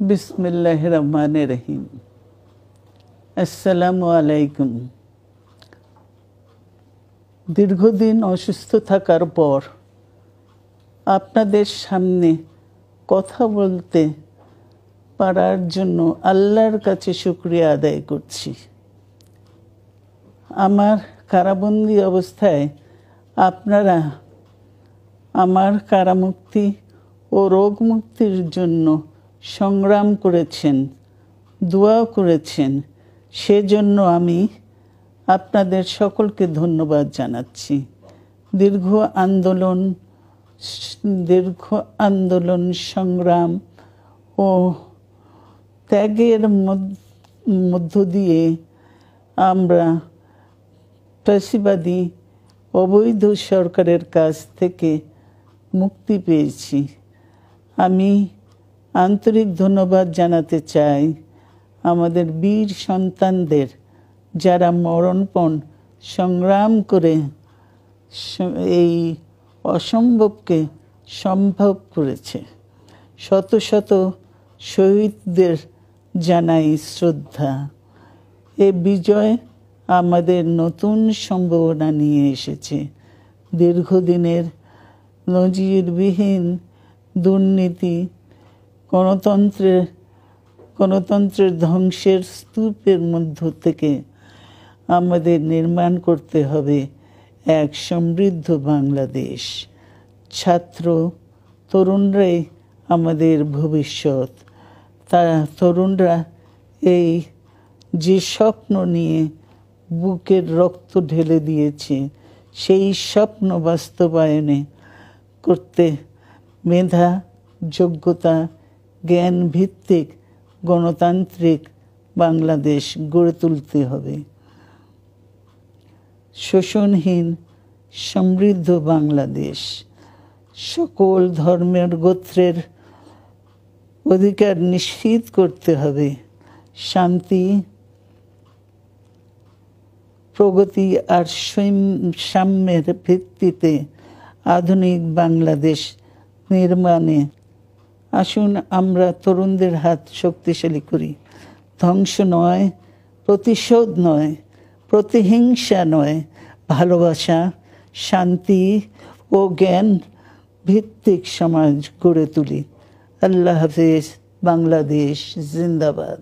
বিসমিল্লাহির রহমানির রহিম। আসসালামু আলাইকুম। দীর্ঘদিন অসুস্থ থাকার পর আপনাদের সামনে কথা বলতে পারার জন্য আল্লাহর কাছে শুকরিয়া আদায় করছি। আমার কারাবন্দী অবস্থায় আপনারা আমার কারামুক্তি ও রোগ মুক্তির জন্য সংগ্রাম করেছেন, দোয়া করেছেন। সেজন্য আমি আপনাদের সকলকে ধন্যবাদ জানাচ্ছি। দীর্ঘ আন্দোলন সংগ্রাম ও ত্যাগের মধ্য দিয়ে আমরা ফ্যাসিবাদী অবৈধ সরকারের কাছ থেকে মুক্তি পেয়েছি। আমি আন্তরিক ধন্যবাদ জানাতে চাই আমাদের বীর সন্তানদের, যারা মরণপণ সংগ্রাম করে এই অসম্ভবকে সম্ভব করেছে। শত শত শহীদদের জানাই শ্রদ্ধা। এ বিজয় আমাদের নতুন সম্ভাবনা নিয়ে এসেছে। দীর্ঘদিনের নজিরবিহীন দুর্নীতি, গণতন্ত্রের ধ্বংসের স্তূপের মধ্য থেকে আমাদের নির্মাণ করতে হবে এক সমৃদ্ধ বাংলাদেশ। ছাত্র তরুণরাই আমাদের ভবিষ্যৎ। তরুণরা এই যে স্বপ্ন নিয়ে বুকের রক্ত ঢেলে দিয়েছে, সেই স্বপ্ন বাস্তবায়নে করতে মেধা, যোগ্যতা, জ্ঞান ভিত্তিক গণতান্ত্রিক বাংলাদেশ গড়ে তুলতে হবে। শোষণহীন সমৃদ্ধ বাংলাদেশ। সকল ধর্মের গোত্রের অধিকার নিশ্চিত করতে হবে। শান্তি, প্রগতি আর সাম্যের ভিত্তিতে আধুনিক বাংলাদেশ নির্মাণে আসুন আমরা তরুণদের হাত শক্তিশালী করি। ধ্বংস নয়, প্রতিশোধ নয়, প্রতিহিংসা নয়, ভালোবাসা, শান্তি ও জ্ঞান ভিত্তিক সমাজ গড়ে তুলি। আল্লাহ হাফেজ। বাংলাদেশ জিন্দাবাদ।